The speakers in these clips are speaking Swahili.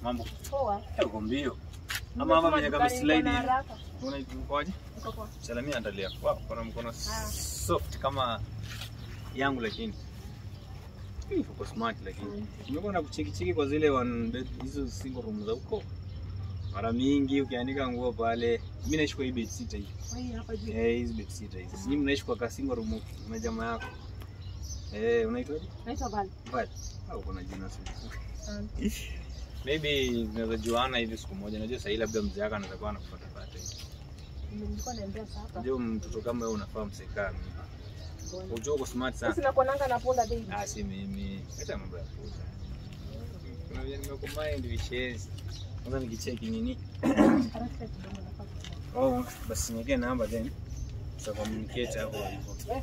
Mambo. Poa. Uko mbio. Ama mama mwenye kama slide. Unaikoje? Uko poa. Salamia andalia. Wow, kuna mkono soft kama yangu lakini. Uko smart lakini. Umekuwa na kucheki kwa zile one bed hizo single room za huko. Mara mingi ukiandika nguo pale, mimi naishi kwa hii bed sitter hii. Hii hapa juu. Hizi bed sitter hizi. Sisi mnaishi kwa single room na jamaa yako. Unaitwaje? Naitwa Val. Val. Au kuna jina sahihi? Maybe tunaweza juana hivi siku moja. Najua sasa labda mzee wako anaweza kuwa anakufuata pata hivi. Nilikuwa naendea hapa. Ndio mtoto kama wewe unafahamu mseka mimi. Unajua uko smart sana. Sisi nakuonanga na ponda baby. Si mimi. Acha mambo ya kuuza. Kuna nimekumind vishes. Kwanza nikicheki nini? Basi niweke namba then. Tuta communicate hapo hivyo.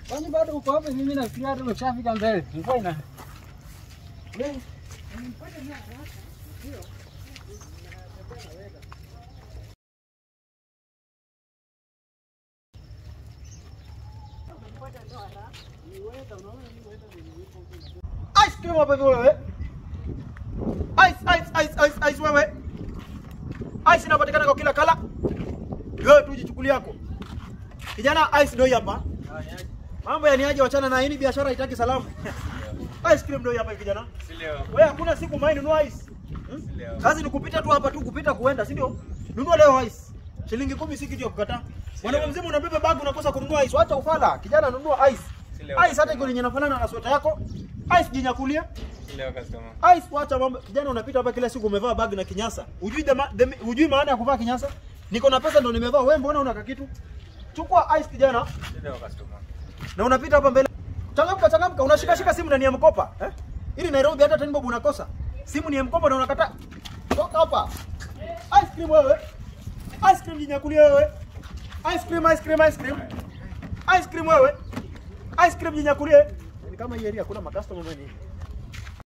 Kwani bado uko hapa? Mimi nafikiria hata umeshafika mbele. Nilikuwa ina. Ice cream hapa wewe. Ice wewe. Ice inapatikana kwa kila kala. Wewe tu jichukulia yako. Kijana ice ndio hapa. Mambo yaniaje wachana na hii biashara itaki salamu. Ice cream ndio hapa kijana. Si leo. Wewe hakuna siku maini nunua ice. Kazi ni kupita tu hapa tu kupita kuenda, si ndio? Nunua leo ice. Shilingi 10 si kitu ya kukataa. Mwanaume mzima unabeba bag unakosa kununua ice. Acha ufala. Kijana nunua ice. Ice hata iko inafanana na sweta yako. Ice jinyakulia. Leo customer. Ice wacha mambo. Kijana unapita hapa kila siku umevaa bag na kinyasa. Hujui maana ya kuvaa kinyasa? Niko na pesa ndo nimevaa. Wewe mbona una kitu? Chukua ice kijana. Leo customer. Na unapita hapa mbele. Changamka. Unashika simu ndani ya mkopa, Ili Nairobi hata 10 bob unakosa. Simu ni ya mkopa na unakata. Toka hapa. Ice cream wewe. Ice cream jinyakulia wewe. Ice cream. Ice cream wewe. Ice cream jinyakulie. Ni kama hii area kuna macustomer mwenye.